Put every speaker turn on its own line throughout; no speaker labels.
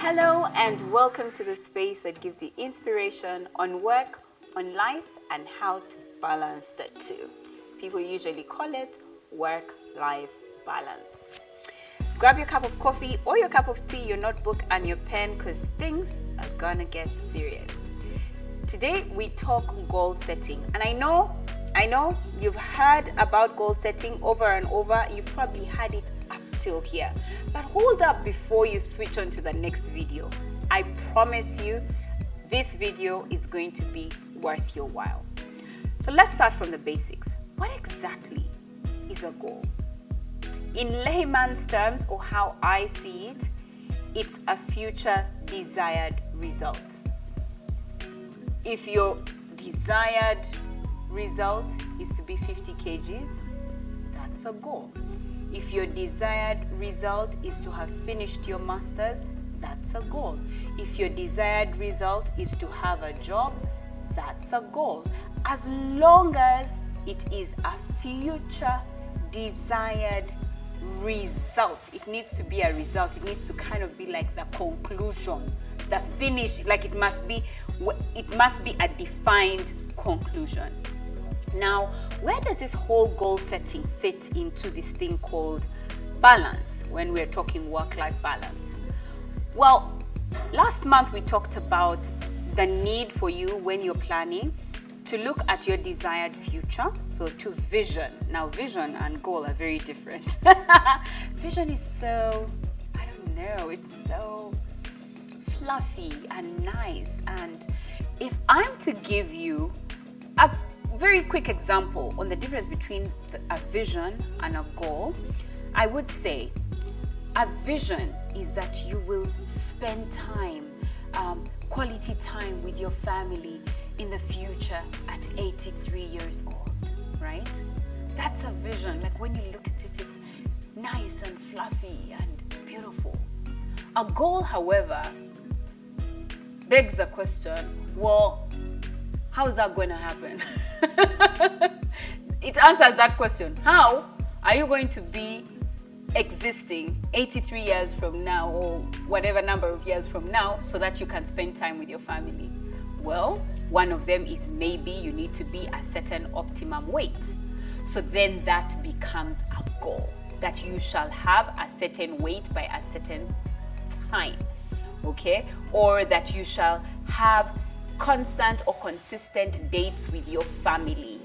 Hello and welcome to the space that gives you inspiration on work, on life, and how to balance the two. People usually call it work-life balance. Grab your cup of coffee or your cup of tea, your notebook and your pen, because things are gonna get serious. Today we talk goal setting, and I know you've heard about goal setting over and over. You've probably had it up till here, but hold up before you switch on to the next video. I promise you this video is going to be worth your while. So let's start from the basics. What exactly is a goal? In layman's terms, or how I see it, it's a future desired result. If your desired result is to be 50 kgs, that's a goal. If your desired result is to have finished your master's, that's a goal. If your desired result is to have a job, that's a goal. As long as it is a future desired result, it needs to be a result. It needs to kind of be like the conclusion, the finish. Like it must be a defined conclusion. Now, where does this whole goal setting fit into this thing called balance when we're talking work-life balance? Well, last month we talked about the need for you when you're planning to look at your desired future, so to vision. Now, vision and goal are very different. Vision is so, I don't know, it's so fluffy and nice. And if I'm to give you a very quick example on the difference between a vision and a goal, I would say a vision is that you will spend time, quality time with your family in the future at 83 years old, right? That's a vision. Like when you look at it, it's nice and fluffy and beautiful. A goal, however, begs the question, well, how is that going to happen? It answers that question. How are you going to be existing 83 years from now, or whatever number of years from now, so that you can spend time with your family? Well, one of them is maybe you need to be a certain optimum weight. So then that becomes a goal, that you shall have a certain weight by a certain time, okay? Or that you shall have constant or consistent dates with your family.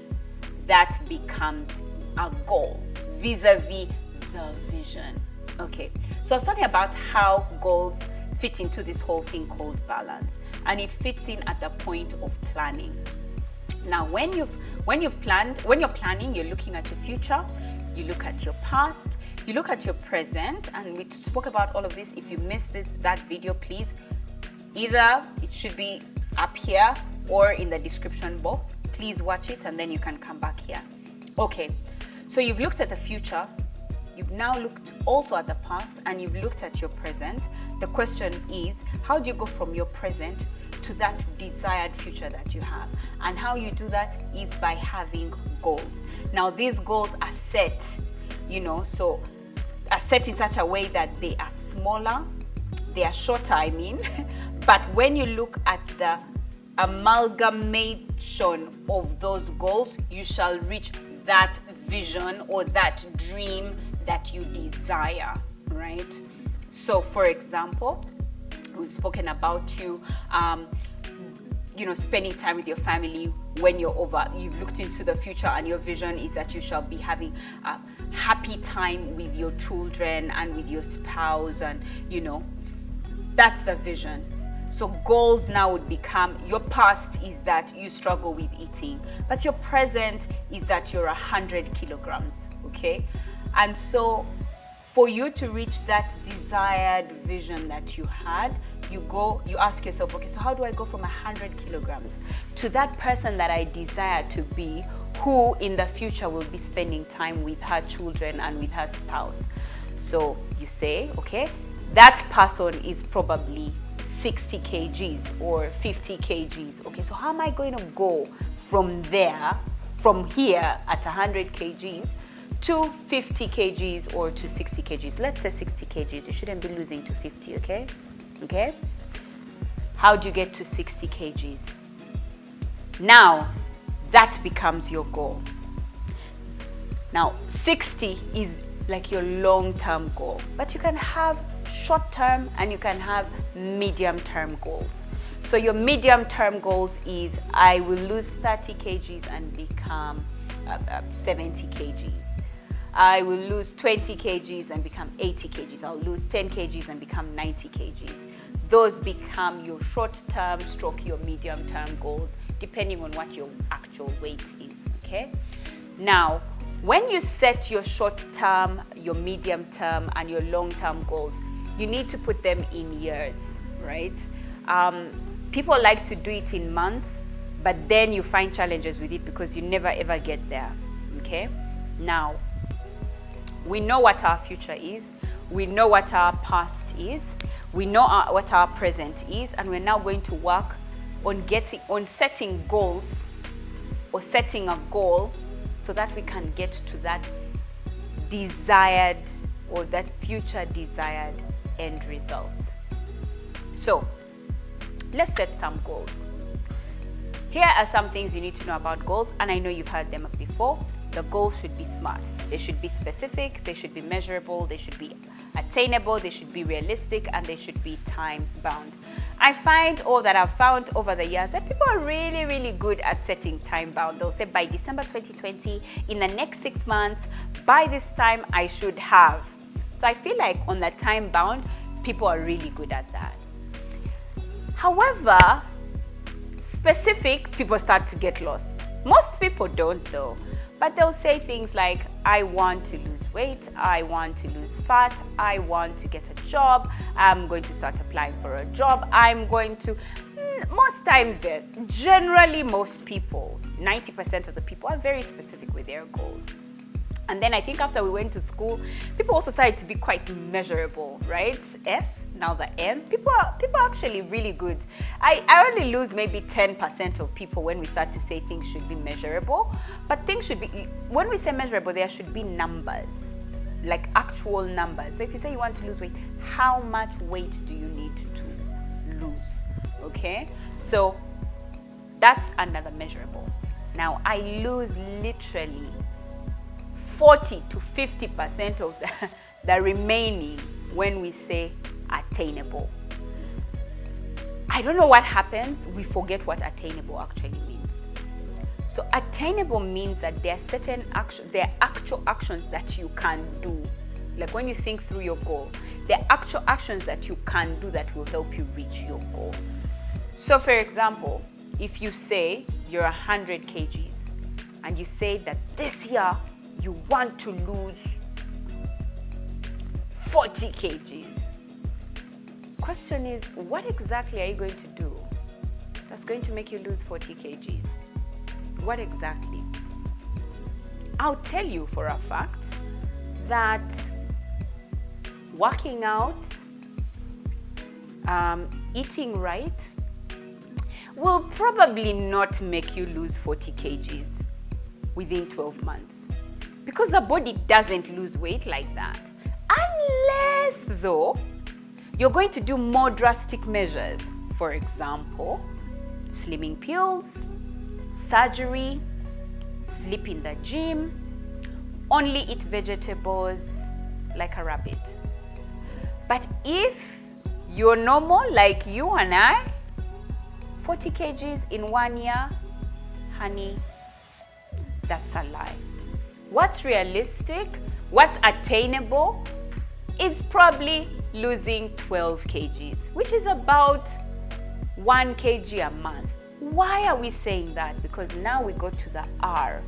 That becomes a goal vis-a-vis the vision. Okay, so I was talking about how goals fit into this whole thing called balance, and it fits in at the point of planning. Now, when you're planning, you're looking at your future, you look at your past, you look at your present, and we spoke about all of this. If you missed that video, please, either it should be up here or in the description box. Please watch it and then you can come back here. Okay, so you've looked at the future, you've now looked also at the past, and you've looked at your present. The question is, how do you go from your present to that desired future that you have? And how you do that is by having goals. Now, these goals are set, so are set in such a way that they are smaller, they are shorter, but when you look at the amalgamation of those goals, you shall reach that vision or that dream that you desire, right? So, for example, we've spoken about you, spending time with your family when you've looked into the future, and your vision is that you shall be having a happy time with your children and with your spouse, and that's the vision. So goals now would become, your past is that you struggle with eating, but your present is that you're 100 kilograms, okay? And so for you to reach that desired vision that you had, you ask yourself, okay, so how do I go from 100 kilograms to that person that I desire to be, who in the future will be spending time with her children and with her spouse? So you say, okay, that person is probably 60 kgs or 50 kgs. Okay, so how am I going to go from here at 100 kgs to 50 kgs or to 60 kgs? Let's say 60 kgs. You shouldn't be losing to 50, okay? Okay? How do you get to 60 kgs? Now, that becomes your goal. Now, 60 is like your long-term goal, but you can have short-term and you can have medium-term goals. So your medium-term goals is, I will lose 30 kgs and become 70 kgs. I will lose 20 kgs and become 80 kgs. I'll lose 10 kgs and become 90 kgs. Those become your short-term stroke your medium-term goals, depending on what your actual weight is, okay? Now, when you set your short-term, your medium-term, and your long-term goals, you need to put them in years, right? People like to do it in months, but then you find challenges with it because you never ever get there, okay? Now, we know what our future is, we know what our past is, we know what our present is, and we're now going to work on setting goals, or setting a goal so that we can get to that desired, or that future desired end result. So let's set some goals. Here are some things you need to know about goals, and I know you've heard them before. The goals should be SMART. They should be specific, they should be measurable, they should be attainable, they should be realistic, and they should be time bound. I find, or that I've found over the years, that people are really, really good at setting time bound. They'll say by December 2020, in the next 6 months, by this time I should have. So I feel like on the time bound, people are really good at that. However, specific, people start to get lost. Most people don't though, but they'll say things like, I want to lose weight, I want to lose fat, I want to get a job, I'm going to start applying for a job, I'm going to, most times generally most people, 90% of the people are very specific with their goals. And then I think after we went to school, people also started to be quite measurable, right? S, now the M. People are actually really good. I only lose maybe 10% of people when we start to say things should be measurable. But things should be, when we say measurable, there should be numbers, like actual numbers. So if you say you want to lose weight, how much weight do you need to lose? Okay? So that's another measurable. Now I lose literally 40 to 50% of the remaining when we say attainable. I don't know what happens, we forget what attainable actually means. So attainable means that there are certain actions, there are actual actions that you can do. Like when you think through your goal, there are actual actions that you can do that will help you reach your goal. So for example, if you say you're 100 kgs and you say that this year you want to lose 40 kgs. Question is, what exactly are you going to do that's going to make you lose 40 kgs? What exactly? I'll tell you for a fact that working out, eating right, will probably not make you lose 40 kgs within 12 months. Because the body doesn't lose weight like that. Unless, though, you're going to do more drastic measures. For example, slimming pills, surgery, sleep in the gym, only eat vegetables like a rabbit. But if you're normal like you and I, 40 kgs in 1 year, honey, that's a lie. What's realistic, what's attainable is probably losing 12 kgs, which is about 1 kg a month. Why are we saying that? Because now we go to the R,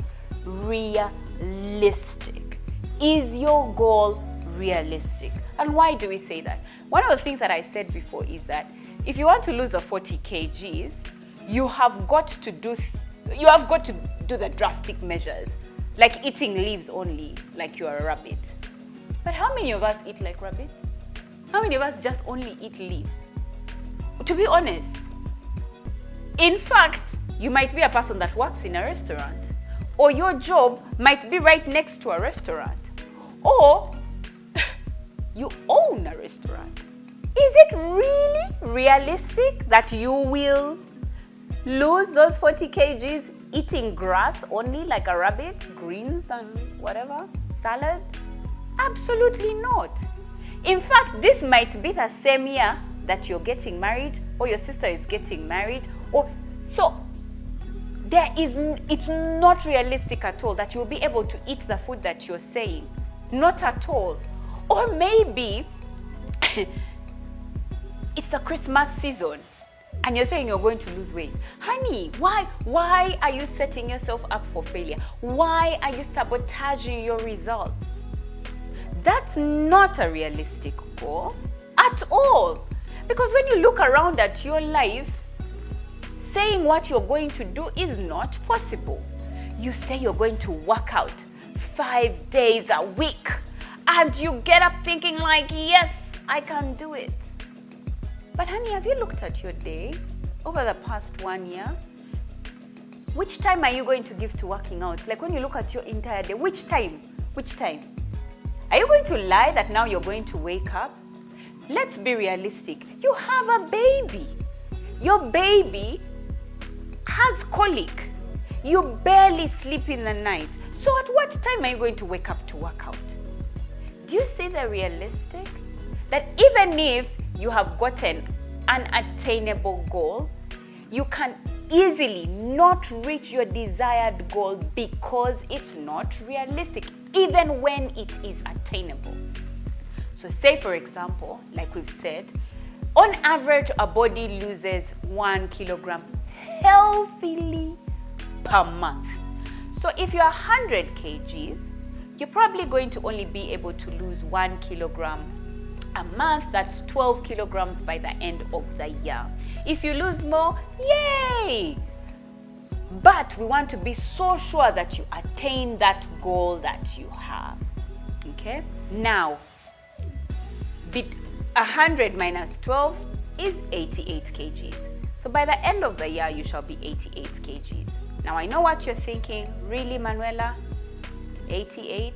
realistic. Is your goal realistic? And why do we say that? One of the things that I said before is that if you want to lose the 40 kgs, you have got to do the drastic measures. Like eating leaves only, like you're a rabbit. But how many of us eat like rabbits? How many of us just only eat leaves? To be honest, in fact, you might be a person that works in a restaurant, or your job might be right next to a restaurant, or you own a restaurant. Is it really realistic that you will lose those 40 kgs eating grass only like a rabbit, greens and whatever, salad? Absolutely not. In fact, this might be the same year that you're getting married or your sister is getting married, or so it's not realistic at all that you'll be able to eat the food that you're saying. Not at all. Or maybe it's the Christmas season and you're saying you're going to lose weight. Honey, why are you setting yourself up for failure? Why are you sabotaging your results? That's not a realistic goal at all. Because when you look around at your life, saying what you're going to do is not possible. You say you're going to work out 5 days a week and you get up thinking like, yes, I can do it. But honey, have you looked at your day over the past 1 year? Which time are you going to give to working out? Like when you look at your entire day, which time? Are you going to lie that now you're going to wake up? Let's be realistic. You have a baby. Your baby has colic. You barely sleep in the night. So at what time are you going to wake up to work out? Do you see the realistic? That even if you have gotten an attainable goal, you can easily not reach your desired goal because it's not realistic, even when it is attainable. So say for example, like we've said, on average, a body loses 1 kilogram healthily per month. So if you're 100 kgs, you're probably going to only be able to lose 1 kilogram a month. That's 12 kilograms by the end of the year. If you lose more, yay! But we want to be so sure that you attain that goal that you have. Okay? Now, 100 minus 12 is 88 kgs. So by the end of the year, you shall be 88 kgs. Now I know what you're thinking. Really, Manuela? 88?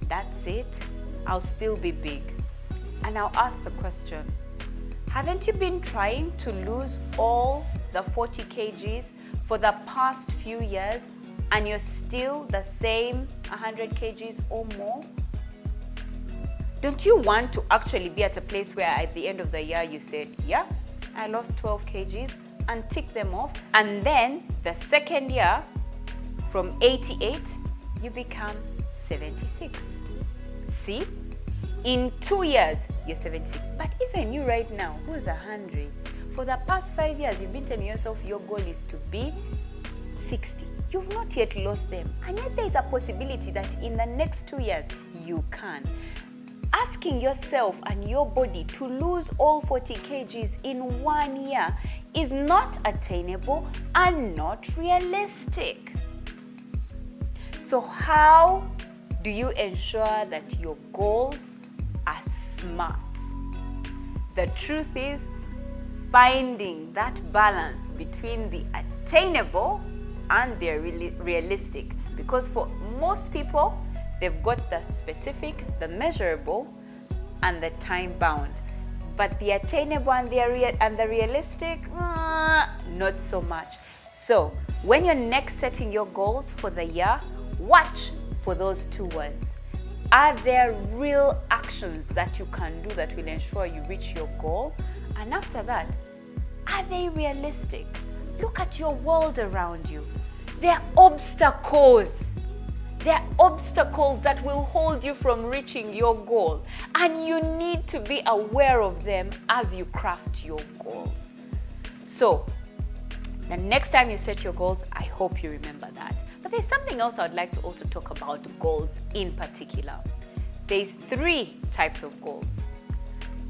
That's it? I'll still be big. And I'll ask the question, haven't you been trying to lose all the 40 kgs for the past few years and you're still the same 100 kgs or more? Don't you want to actually be at a place where at the end of the year you said, yeah, I lost 12 kgs and tick them off, and then the second year from 88 you become 76. See? In 2 years you're 76. But even you right now, who's 100, for the past 5 years you've been telling yourself your goal is to be 60. You've not yet lost them, and yet there is a possibility that in the next 2 years you can. Asking yourself and your body to lose all 40 kgs in 1 year is not attainable and not realistic. So how do you ensure that your goals are smart? The truth is finding that balance between the attainable and the realistic, because for most people, they've got the specific, the measurable, and the time-bound. But the attainable and the realistic, not so much. So when you're next setting your goals for the year, watch for those 2 words. Are there real actions that you can do that will ensure you reach your goal? And after that, are they realistic? Look at your world around you. There are obstacles. There are obstacles that will hold you from reaching your goal, and you need to be aware of them as you craft your goals. So, the next time you set your goals, I hope you remember that. But there's something else I'd like to also talk about goals in particular. There's 3 types of goals: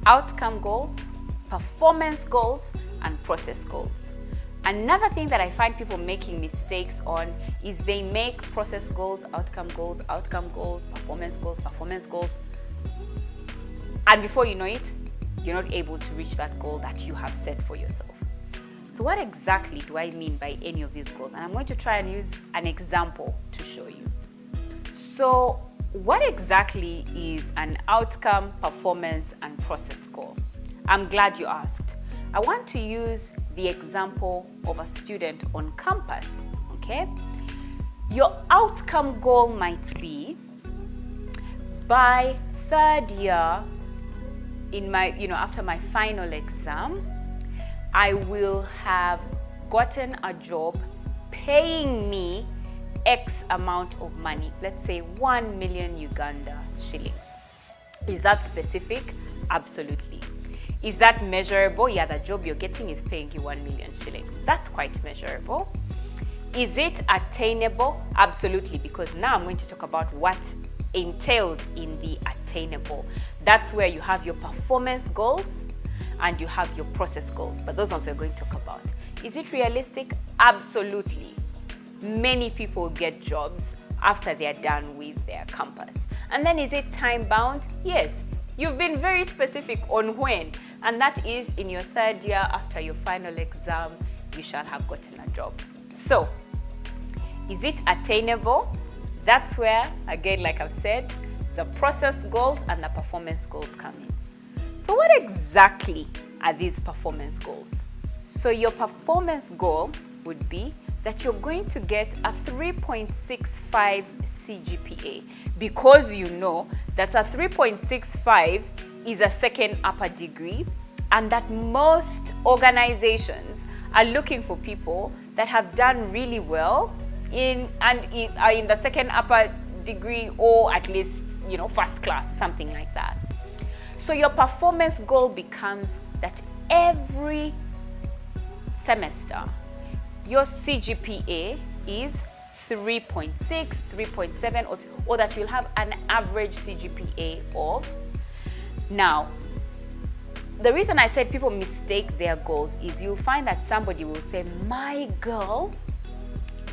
outcome goals, performance goals, and process goals. Another thing that I find people making mistakes on is they make process goals, performance goals, and before you know it, you're not able to reach that goal that you have set for yourself. So what exactly do I mean by any of these goals? And I'm going to try and use an example to show you. So what exactly is an outcome, performance, and process goal? I'm glad you asked. I want to use the example of a student on campus, okay? Your outcome goal might be, by third year, in my, after my final exam, I will have gotten a job paying me X amount of money, let's say 1 million Uganda shillings. Is that specific? Absolutely. Is that measurable? Yeah, the job you're getting is paying you 1 million shillings. That's quite measurable. Is it attainable? Absolutely, because now I'm going to talk about what's entailed in the attainable. That's where you have your performance goals and you have your process goals, but those ones we're going to talk about. Is it realistic? Absolutely. Many people get jobs after they're done with their campus. And then is it time bound? Yes. You've been very specific on when, and that is in your third year after your final exam, you shall have gotten a job. So, is it attainable? That's where, again, like I've said, the process goals and the performance goals come in. So what exactly are these performance goals? So your performance goal would be that you're going to get a 3.65 CGPA, because you know that a 3.65 is a second upper degree, and that most organizations are looking for people that have done really well are in the second upper degree, or at least, first class, something like that. So your performance goal becomes that every semester, your CGPA is 3.6, 3.7, or that you'll have an average CGPA of. Now, the reason I said people mistake their goals is you'll find that somebody will say, my goal,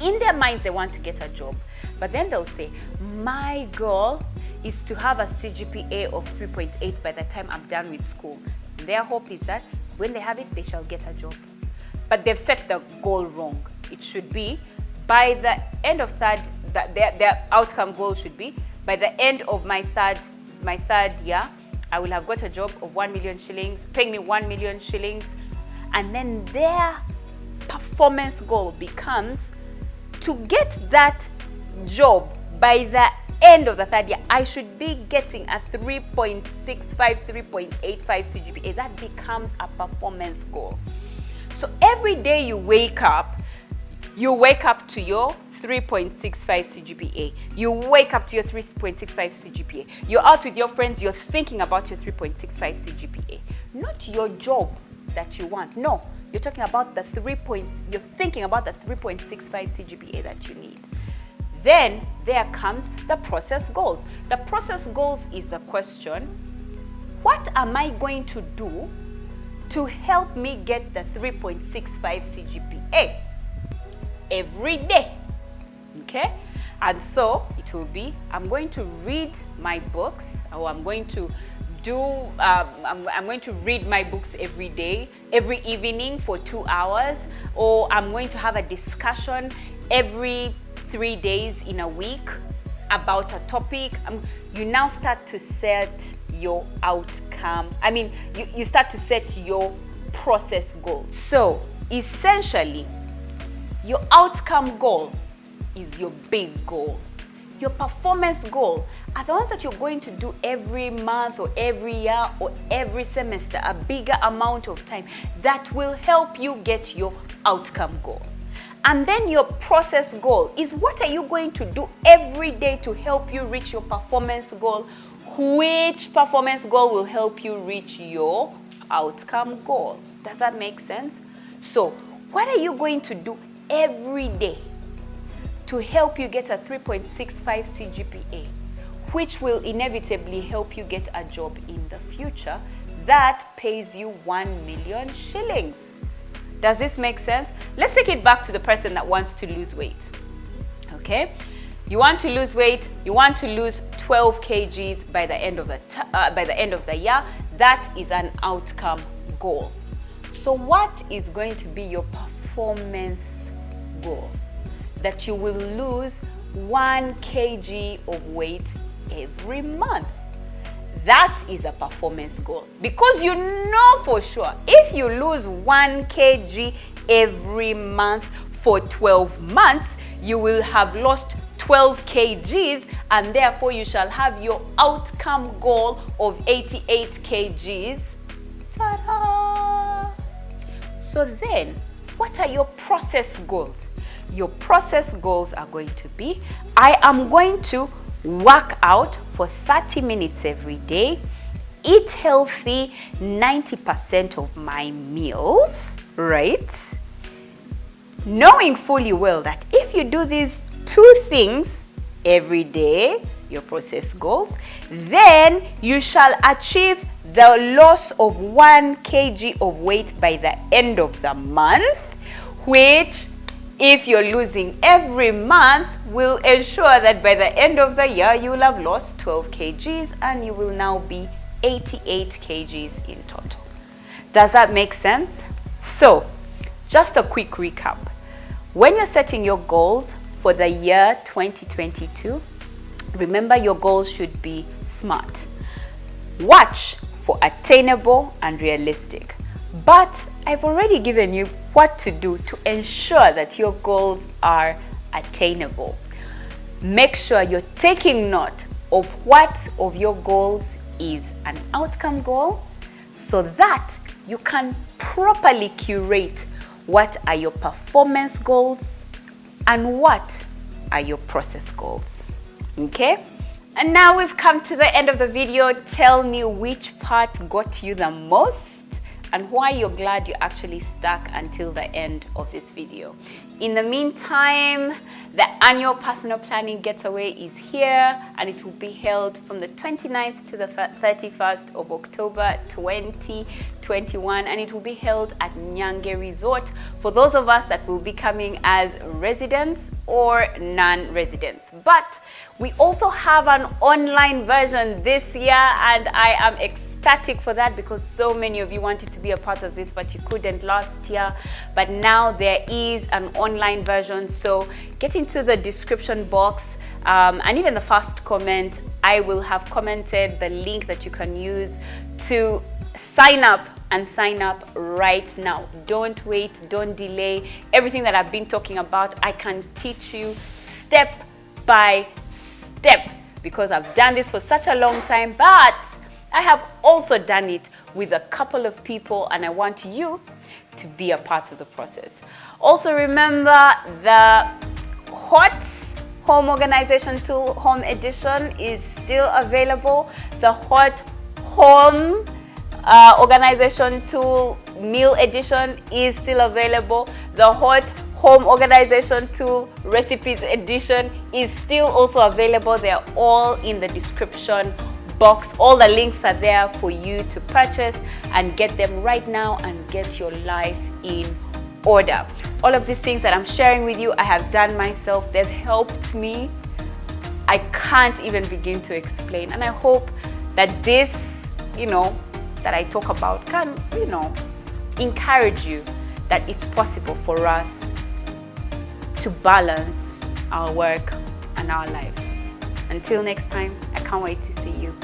in their minds they want to get a job, but then they'll say, my goal is to have a CGPA of 3.8 by the time I'm done with school. Their hope is that when they have it, they shall get a job. But they've set the goal wrong. It should be by the end of their outcome goal should be, by the end of my third year, I will have got a job of 1 million shillings, paying me 1 million shillings. And then their performance goal becomes to get that job by the end of the third year. I should be getting a 3.65, 3.85 CGPA. That becomes a performance goal. So every day you wake up to your 3.65 CGPA. You wake up to your 3.65 CGPA. You're out with your friends, you're thinking about your 3.65 CGPA. Not your job that you want. No, you're talking about you're thinking about the 3.65 CGPA that you need. Then there comes the process goals. The process goals is the question, what am I going to do to help me get the 3.65 CGPA every day? Okay? And so it will be, I'm going to read my books, or I'm going to read my books every day, every evening for 2 hours, or I'm going to have a discussion every 3 days in a week about a topic. You now start to set your outcome. You start to set your process goals. So essentially, your outcome goal is your big goal. Your performance goal are the ones that you're going to do every month or every year or every semester, a bigger amount of time that will help you get your outcome goal. And then your process goal is, what are you going to do every day to help you reach your performance goal? Which performance goal will help you reach your outcome goal? Does that make sense? So what are you going to do every day to help you get a 3.65 CGPA, which will inevitably help you get a job in the future that pays you 1 million shillings? Does this make sense? Let's take it back to the person that wants to lose weight. Okay? You want to lose weight, you want to lose 12 kgs by the end of the year. That is an outcome goal. So what is going to be your performance goal? That you will lose 1 kg of weight every month. that is a performance goal, because you know for sure if you lose 1 kg every month for 12 months, you will have lost 12 kgs, and therefore you shall have your outcome goal of 88 kgs. Ta-da! So then, what are your process goals? Your process goals are going to be, I am going to work out for 30 minutes every day, eat healthy 90% of my meals, right? Knowing fully well that if you do these 2 things every day, your process goals, then you shall achieve the loss of 1 kg of weight by the end of the month, which, if you're losing every month, will ensure that by the end of the year you will have lost 12 kgs and you will now be 88 kgs in total. Does that make sense? So, just a quick recap. When you're setting your goals for the year 2022, remember your goals should be SMART. Watch for attainable and realistic. But I've already given you what to do to ensure that your goals are attainable. Make sure you're taking note of what of your goals is an outcome goal, so that you can properly curate what are your performance goals and what are your process goals. Okay? And now we've come to the end of the video. Tell me which part got you the most and why you're glad you actually stuck until the end of this video. In the meantime, the Annual Personal Planning Getaway is here, and it will be held from the 29th to the 31st of October 2021, and it will be held at Nyange Resort for those of us that will be coming as residents or non-residents. But we also have an online version this year, and I am ecstatic for that because so many of you wanted to be a part of this but you couldn't last year. But now there is an online version, so get into the description box and even the first comment. I will have commented the link that you can use to sign up, and sign up right now. Don't wait, don't delay. Everything that I've been talking about, I can teach you step by step because I've done this for such a long time, but I have also done it with a couple of people, and I want you to be a part of the process. Also remember, the Hot Home Organization Tool Home Edition is still available. The Hot Home Organization Tool Meal Edition is still available. The Hot Home Organization Tool Recipes Edition is still also available. They're all in the description box. All the links are there for you to purchase and get them right now and get your life in order. All of these things that I'm sharing with you, I have done myself. They've helped me. I can't even begin to explain. And I hope that this, that I talk about can, encourage you that it's possible for us to balance our work and our life. Until next time, I can't wait to see you.